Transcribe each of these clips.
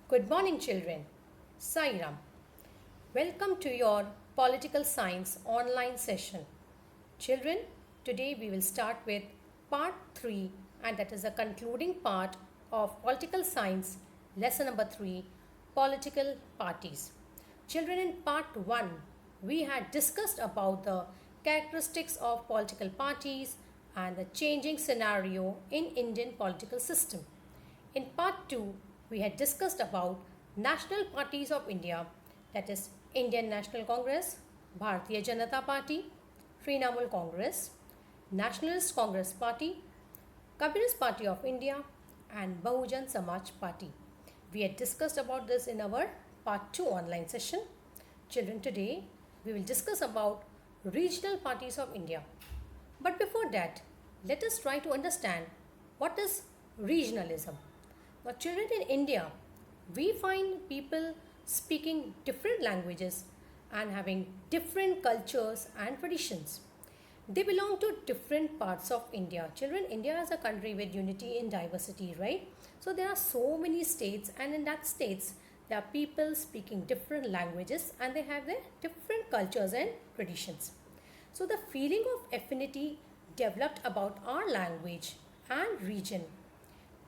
Good morning, children. Sairam. Welcome to your political science online session. Children, today we will start with part 3, and that is the concluding part of political science lesson number 3, political parties. Children, in part 1, we had discussed about the characteristics of political parties and the changing scenario in Indian political system. In part 2, we had discussed about national parties of India, that is Indian National Congress, Bharatiya Janata Party, Trinamool Congress, Nationalist Congress Party, Communist Party of India, and Bahujan Samaj Party. We had discussed about this in our part 2 online session. Children, today we will discuss about regional parties of India. But before that, let us try to understand what is regionalism. Now, children, in India, we find people speaking different languages and having different cultures and traditions. They belong to different parts of India. Children, India is a country with unity in diversity, right? So there are so many states, and in that states, there are people speaking different languages and they have their different cultures and traditions. So the feeling of affinity developed about our language and region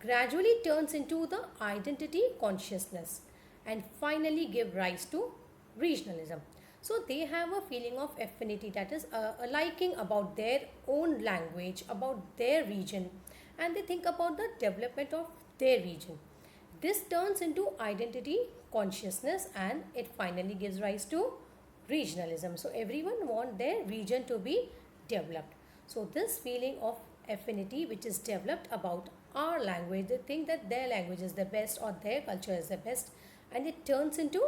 gradually turns into the identity consciousness and finally give rise to regionalism. So they have a feeling of affinity, that is a liking about their own language, about their region, and they think about the development of their region. This turns into identity consciousness and it finally gives rise to regionalism. So everyone want their region to be developed. So this feeling of affinity which is developed about our language, they think that their language is the best or their culture is the best, and it turns into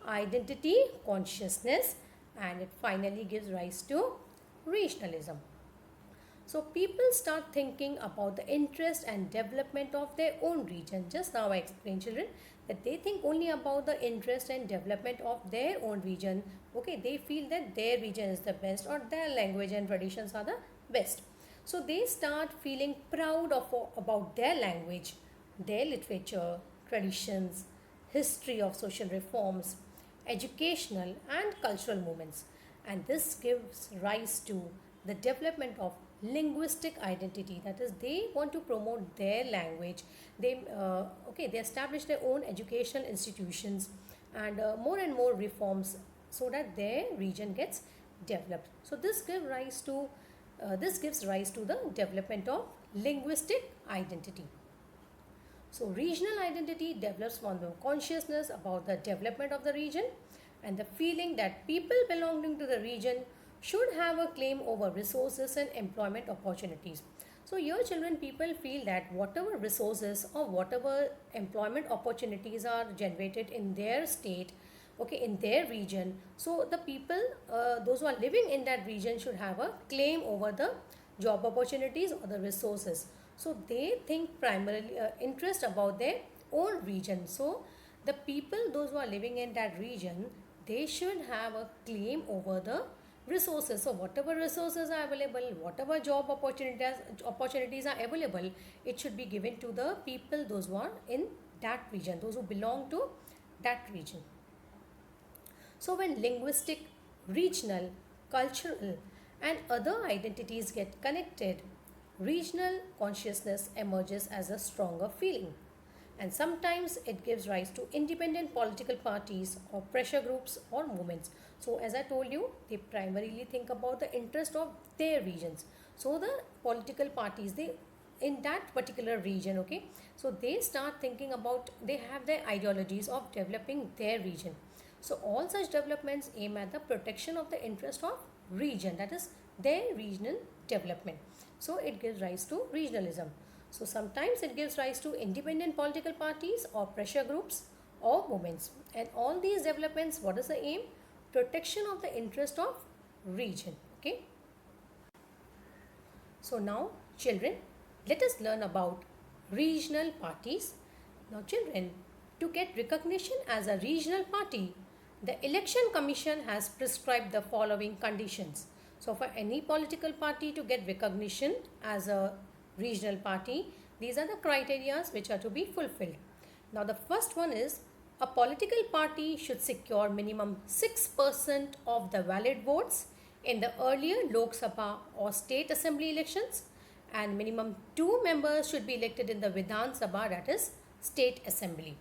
identity consciousness and it finally gives rise to regionalism. So people start thinking about the interest and development of their own region. Just now I explained, children, that they think only about the interest and development of their own region. Okay, they feel that their region is the best or their language and traditions are the best. So they start feeling proud about their language, their literature, traditions, history of social reforms, educational and cultural movements. And this gives rise to the development of linguistic identity, that is they want to promote their language. They establish their own educational institutions and more reforms so that their region gets developed. So this gives rise to the development of linguistic identity. So regional identity develops from the consciousness about the development of the region and the feeling that people belonging to the region should have a claim over resources and employment opportunities. So here, children, people feel that whatever resources or whatever employment opportunities are generated in their state, okay, in their region, so the people, those who are living in that region should have a claim over the job opportunities or the resources. So they think primarily interest about their own region. So the people, those who are living in that region, they should have a claim over the resources. So whatever resources are available, whatever job opportunities are available, it should be given to the people, those who are in that region, those who belong to that region. So when linguistic, regional, cultural and other identities get connected, regional consciousness emerges as a stronger feeling. And sometimes it gives rise to independent political parties or pressure groups or movements. So as I told you, they primarily think about the interest of their regions. So the political parties, they in that particular region, okay, so they start thinking about, they have their ideologies of developing their region. So all such developments aim at the protection of the interest of region, that is their regional development. So it gives rise to regionalism. So sometimes it gives rise to independent political parties or pressure groups or movements. And all these developments, what is the aim? Protection of the interest of region. Okay. So now, children, let us learn about regional parties. Now, children, to get recognition as a regional party, the Election Commission has prescribed the following conditions. So for any political party to get recognition as a regional party, these are the criteria which are to be fulfilled. Now the first one is A political party should secure minimum 6% of the valid votes in the earlier Lok Sabha or state assembly elections, and minimum 2 members should be elected in the Vidhan Sabha, that is state assembly.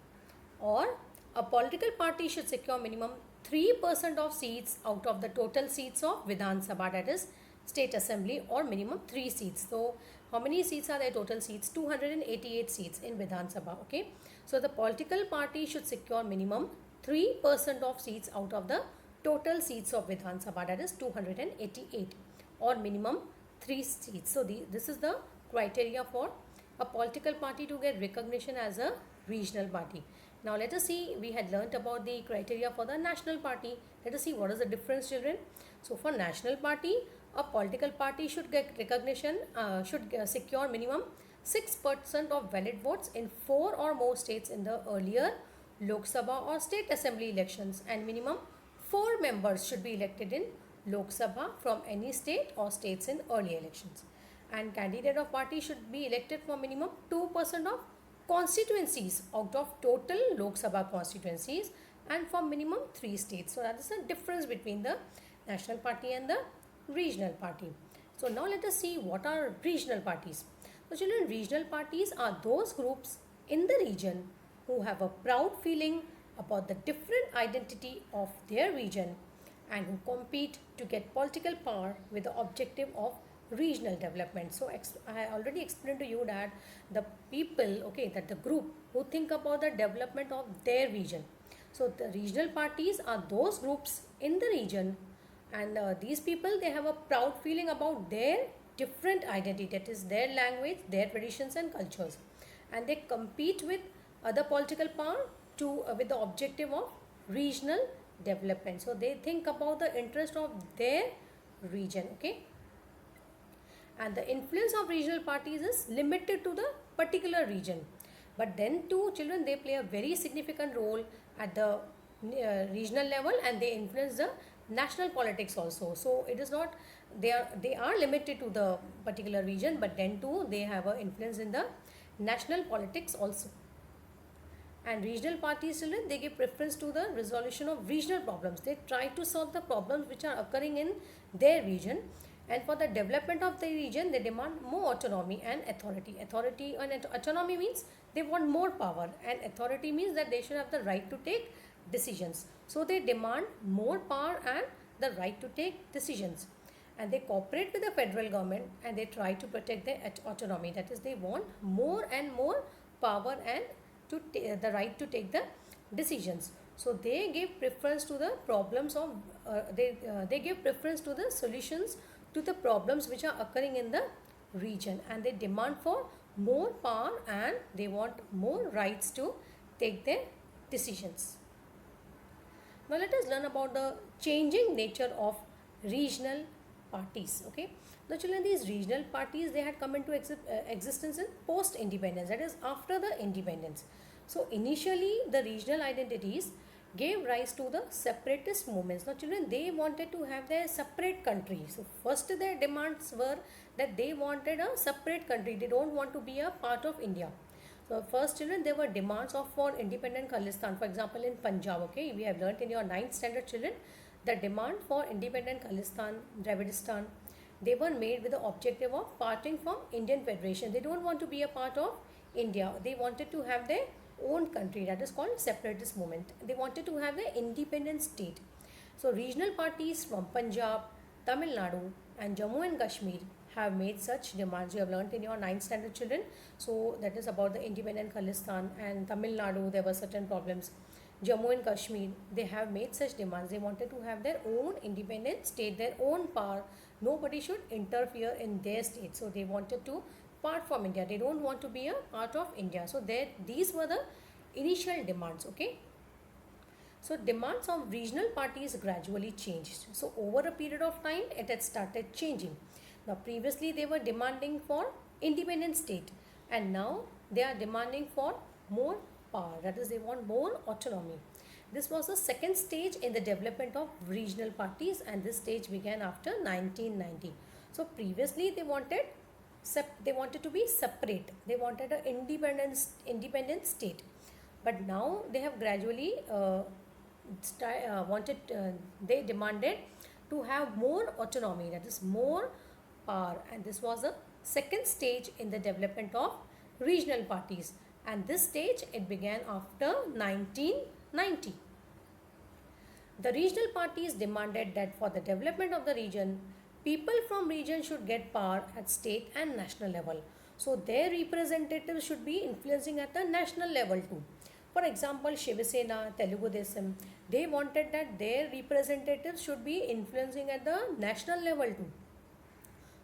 Or a political party should secure minimum 3% of seats out of the total seats of Vidhan Sabha, that is state assembly, or minimum 3 seats. So how many seats are there? Total seats 288 seats in Vidhan Sabha. Okay, so the political party should secure minimum 3% of seats out of the total seats of Vidhan Sabha, that is 288, or minimum 3 seats. So this is the criteria for a political party to get recognition as a regional party. Now let us see, we had learnt about the criteria for the national party. Let us see what is the difference, children. So for national party, a political party should get recognition, secure minimum 6% of valid votes in 4 or more states in the earlier Lok Sabha or state assembly elections, and minimum 4 members should be elected in Lok Sabha from any state or states in early elections. And candidate of party should be elected for minimum 2% of constituencies out of total Lok Sabha constituencies, and for minimum 3 states. So that is the difference between the national party and the regional party. So now let us see what are regional parties. So children, regional parties are those groups in the region who have a proud feeling about the different identity of their region and who compete to get political power with the objective of regional development. So I already explained to you that the people, okay, that the group who think about the development of their region. So the regional parties are those groups in the region, and these people, they have a proud feeling about their different identity, that is their language, their traditions and cultures, and they compete with other political power to with the objective of regional development. So they think about the interest of their region. Okay, and the influence of regional parties is limited to the particular region, but then too, children, they play a very significant role at the regional level, and they influence the national politics also. So it is not, they are limited to the particular region, but then too they have an influence in the national politics also. And regional parties, children, they give preference to the resolution of regional problems. They try to solve the problems which are occurring in their region, and for the development of the region, they demand more autonomy and authority. Authority and autonomy means they want more power, and authority means that they should have the right to take decisions. So they demand more power and the right to take decisions, and they cooperate with the federal government, and they try to protect their autonomy. That is, they want more and more power and the right to take the decisions. So they give preference to the problems of they give preference to the solutions to the problems which are occurring in the region, and they demand for more power and they want more rights to take their decisions. Now let us learn about the changing nature of regional parties. Okay, now children, these regional parties, they had come into existence in post independence, that is after the independence. So initially the regional identities gave rise to the separatist movements. Now children, they wanted to have their separate country. So first their demands were that they wanted a separate country, they don't want to be a part of India. So first, children, there were demands of for independent Khalistan. For example, in Punjab, okay, we have learnt in your 9th standard, children, the demand for independent Khalistan, Dravidistan, they were made with the objective of parting from Indian Federation. They don't want to be a part of India. They wanted to have their own country. That is called separatist movement. They wanted to have their independent state. So regional parties from Punjab, Tamil Nadu and Jammu and Kashmir have made such demands. You have learnt in your 9th standard, children. So that is about the independent Khalistan, and Tamil Nadu, there were certain problems. Jammu and Kashmir, they have made such demands. They wanted to have their own independent state, their own power. Nobody should interfere in their state. So they wanted to part from India. They don't want to be a part of India. So these were the initial demands. Okay. So demands of regional parties gradually changed. So over a period of time, it had started changing. Now previously they were demanding for independent state, and now they are demanding for more power. That is, they want more autonomy. This was the second stage in the development of regional parties, and this stage began after 1990. So previously they wanted to be separate. They wanted an independent state. But now they have gradually they demanded to have more autonomy, that is more power, and this was the second stage in the development of regional parties, and this stage it began after 1990. The regional parties demanded that for the development of the region, people from region should get power at state and national level. So their representatives should be influencing at the national level too. For example, Shiv Sena, Telugu Desam, they wanted that their representatives should be influencing at the national level too.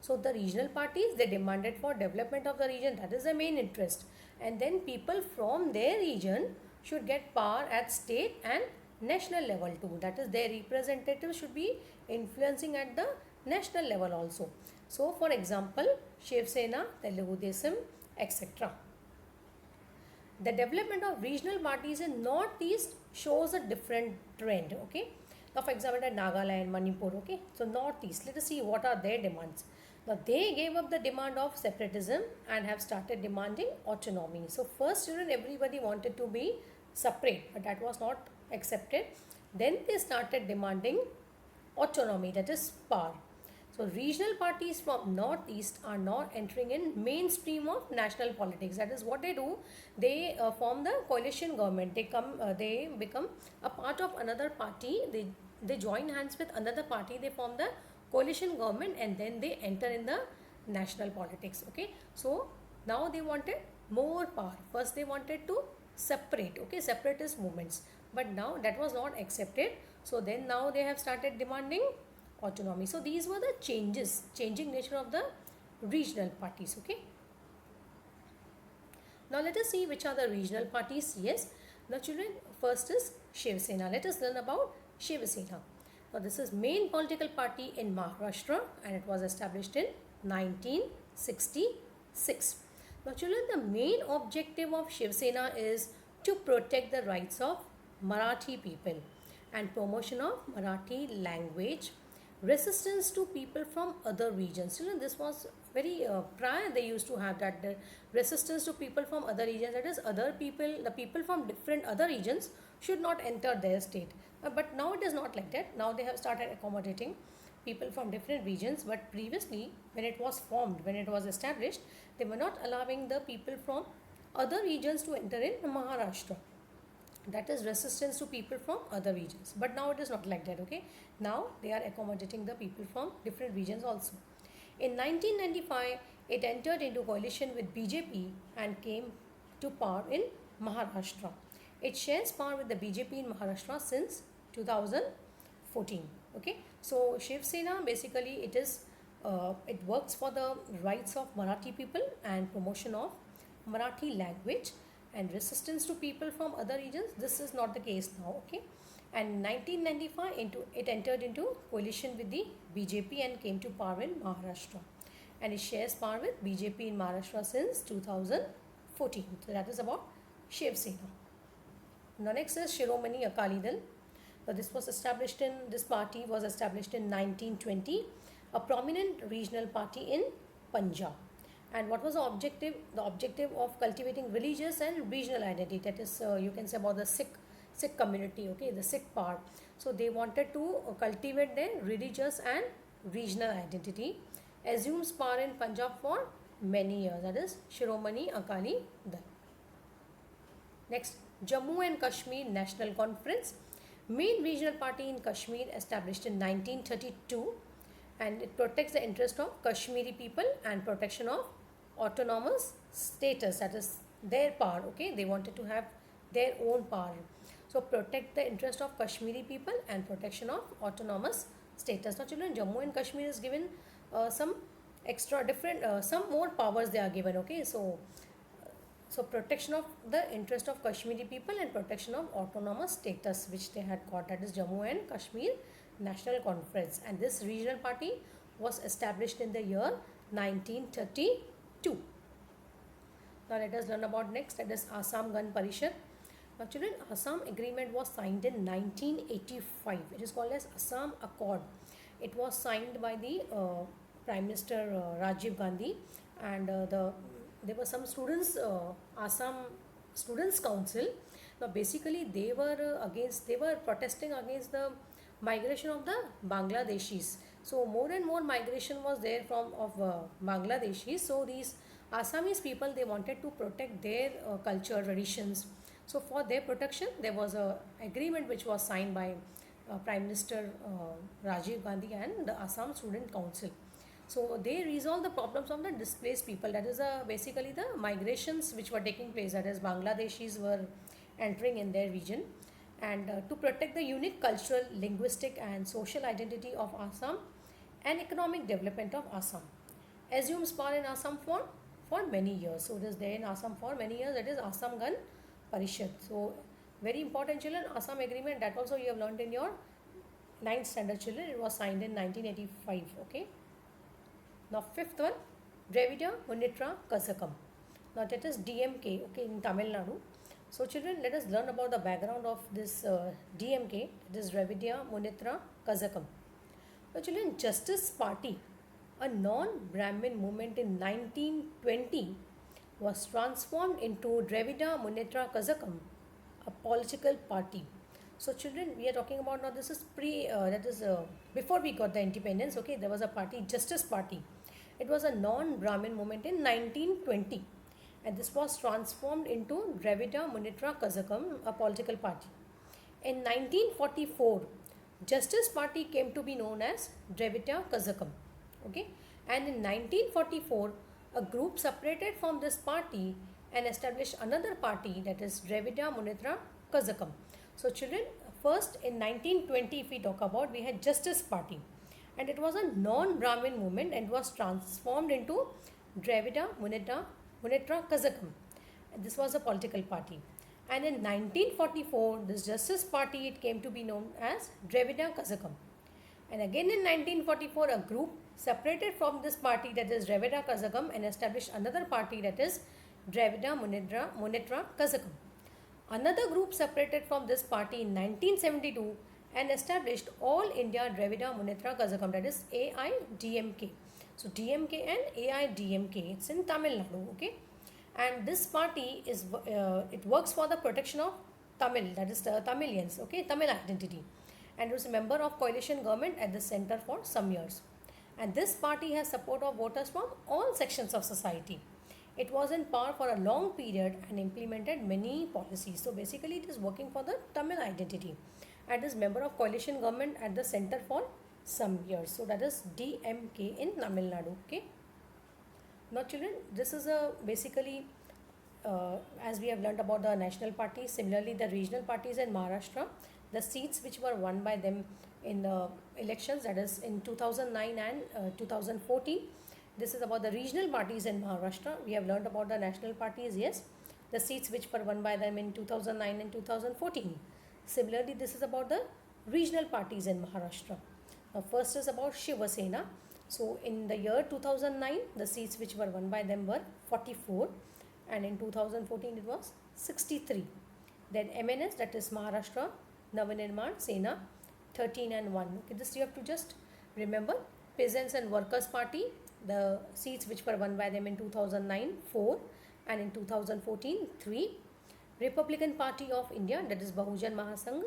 So the regional parties, they demanded for development of the region, that is the main interest. And then people from their region should get power at state and national level too. That is their representatives should be influencing at the national level also. So for example, Shiv Sena, Telugu Desam, etc. The development of regional parties in Northeast shows a different trend. Okay. Now for example, at Nagaland, Manipur. Okay. So Northeast, let us see what are their demands. Now they gave up the demand of separatism and have started demanding autonomy. So first, children, everybody wanted to be separate, but that was not accepted. Then they started demanding autonomy, that is power. So regional parties from Northeast are now entering in mainstream of national politics. That is what they do. They form the coalition government. They become a part of another party. They join hands with another party. They form the coalition government, and then they enter in the national politics. Okay. So now they wanted more power. First they wanted to separate. Okay, separatist movements. But now that was not accepted. So then now they have started demanding autonomy. So these were the changing nature of the regional parties. Okay. Now let us see which are the regional parties. Yes. Now children, first is Shiv Sena. Let us learn about Shiv Sena. Now this is main political party in Maharashtra, and it was established in 1966. Now children, the main objective of Shiv Sena is to protect the rights of Marathi people and promotion of Marathi language, resistance to people from other regions. This was very prior. They used to have that, the resistance to people from other regions, that is other people, the people from different other regions should not enter their state. But now it is not like that. Now they have started accommodating people from different regions, but previously when it was formed, when it was established, they were not allowing the people from other regions to enter in Maharashtra. That is resistance to people from other regions. But now it is not like that. Okay, now they are accommodating the people from different regions also. In 1995, it entered into coalition with BJP and came to power in Maharashtra. It shares power with the BJP in Maharashtra since 2014. Okay, so Shiv Sena, basically it works for the rights of Marathi people and promotion of Marathi language and resistance to people from other regions. This is not the case now. Okay, and 1995 it entered into coalition with the BJP and came to power in Maharashtra, and it shares power with BJP in Maharashtra since 2014. So that is about Shiv Sena. Now next is Shiromani Akali Dal. Now this party was established in 1920, a prominent regional party in Punjab. And what was the objective? The objective of cultivating religious and regional identity. That is, you can say about the Sikh community. Okay, the Sikh part. So they wanted to cultivate their religious and regional identity. Assumes power in Punjab for many years. That is Shiromani Akali Dal. Next, Jammu and Kashmir National Conference, main regional party in Kashmir, established in 1932, and it protects the interest of Kashmiri people and protection of autonomous status, that is their power. Okay, they wanted to have their own power. So protect the interest of Kashmiri people and protection of autonomous status. Now children, Jammu and Kashmir is given some extra different, some more powers they are given. Okay, so protection of the interest of Kashmiri people and protection of autonomous status which they had got, that is Jammu and Kashmir National Conference, and this regional party was established in the year 1932. Now let us learn about next, that is Assam Gan Parishad. Now children, Assam Agreement was signed in 1985. It is called as Assam Accord. It was signed by the Prime Minister Rajiv Gandhi, and there were some students, Assam Students Council. Now, basically, they were protesting against the migration of the Bangladeshis. So, more and more migration was there from of Bangladeshis. So, these Assamese people, they wanted to protect their culture, traditions. So, for their protection, there was a agreement which was signed by Prime Minister Rajiv Gandhi and the Assam Student Council. So they resolve the problems of the displaced people. That is basically the migrations which were taking place. That is, Bangladeshis were entering in their region, and to protect the unique cultural, linguistic, and social identity of Assam and economic development of Assam. Assumes power in Assam for many years. So it is there in Assam for many years. That is Assam Gan Parishad. So very important, children. Assam Agreement, that also you have learned in your ninth standard, children. It was signed in 1985. Okay. Now fifth one, Dravidia Munitra Kazhagam. Now that is DMK, okay, in Tamil Nadu. So children, let us learn about the background of this DMK, that is Dravidia Munitra Kazhagam. Now children, Justice Party, a non-Brahmin movement in 1920, was transformed into Dravidia Munitra Kazhagam, a political party. So children, we are talking about now, this is before we got the independence, okay, there was a party, Justice Party. It was a non-Brahmin movement in 1920, and this was transformed into Dravidia Munitra Kazhagam, a political party. In 1944, Justice Party came to be known as Dravidia Kazhagam, okay, and in 1944, a group separated from this party and established another party, that is Dravidia Munitra Kazhagam. So children, first in 1920, if we talk about, we had Justice Party, and it was a non-Brahmin movement and was transformed into Dravidia Munitra Kazhagam. And this was a political party. And in 1944, this Justice Party, it came to be known as Dravidia Kazhagam. And again in 1944, a group separated from this party, that is Dravidia Kazhagam, and established another party, that is Dravidia Munitra Kazhagam. Another group separated from this party in 1972 and established All India Dravidia Munitra Kazhagam, that is AIDMK. So DMK and AIDMK, it's in Tamil Nadu, okay. And this party is it works for the protection of Tamil, that is the Tamilians, okay, Tamil identity, and was a member of coalition government at the center for some years. And this party has support of voters from all sections of society. It was in power for a long period and implemented many policies. So basically, it is working for the Tamil identity and is member of coalition government at the center for some years. So that is DMK in Tamil Nadu. Okay. Now children, this is a basically as we have learned about the national parties, similarly the regional parties in Maharashtra, the seats which were won by them in the elections, that is in 2009 and 2014. This is about the regional parties in Maharashtra. We have learned about the national parties, yes, the seats which were won by them in 2009 and 2014. Similarly, this is about the regional parties in Maharashtra. Now, first is about Shiva Sena. So, in the year 2009, the seats which were won by them were 44, and in 2014 it was 63. Then MNS, that is Maharashtra Navanirman Sena, 13 and 1. Okay, this you have to just remember. Peasants and Workers Party, the seats which were won by them in 2009, 4, and in 2014, 3. Republican Party of India, that is Bahujan Mahasangh,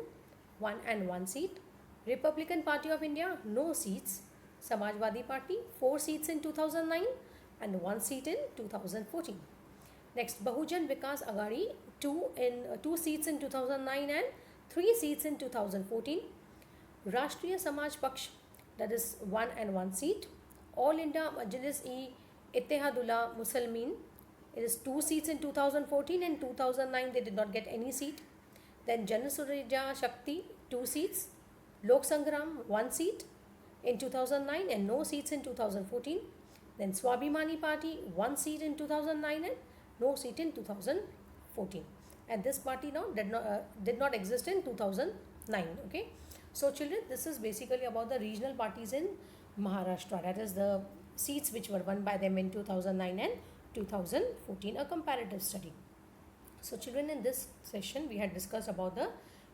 1 and 1 seat. Republican Party of India, no seats. Samajwadi Party, 4 seats in 2009 and 1 seat in 2014. Next, Bahujan Vikas Aghadi, 2 seats in 2009 and 3 seats in 2014. Rashtriya Samaj Paksh, that is 1 and 1 seat. All India Majlis-e-Ittehadullah Muslimin, it is 2 seats in 2014 and 2009 they did not get any seat. Then Jan Surya Shakti, 2 seats. Lok Sangram, 1 seat in 2009 and no seats in 2014. Then Swabhimani Party, 1 seat in 2009 and no seat in 2014. And this party now did not exist in 2009. Okay. So children, this is basically about the regional parties in Maharashtra. That is the seats which were won by them in 2009 and 2014, a comparative study. So children, in this session we had discussed about the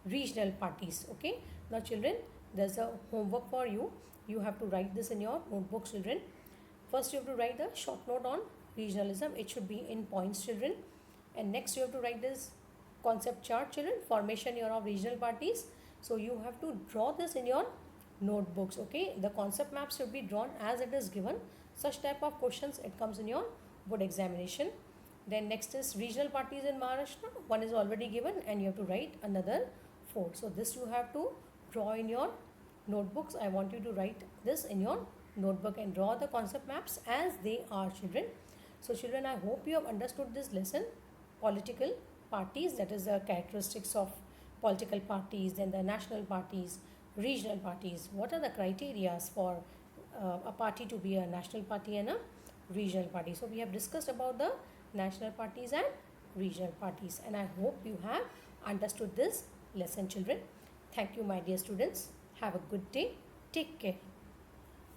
regional parties. Okay. Now children, there's a homework for you. You have to write this in your notebook, children. First you have to write a short note on regionalism. It should be in points, children. And next you have to write this concept chart, children, formation your of regional parties. So you have to draw this in your notebooks. Okay, the concept maps should be drawn as it is given. Such type of questions it comes in your board examination. Then next is regional parties in Maharashtra. One is already given and you have to write another four. So this you have to draw in your notebooks. I want you to write this in your notebook and draw the concept maps as they are, children. So children, I hope you have understood this lesson. Political parties, that is the characteristics of political parties, then the national parties, regional parties. What are the criteria for a party to be a national party and a regional party? So we have discussed about the national parties and regional parties, and I hope you have understood this lesson, children. Thank you, my dear students. Have a good day. Take care.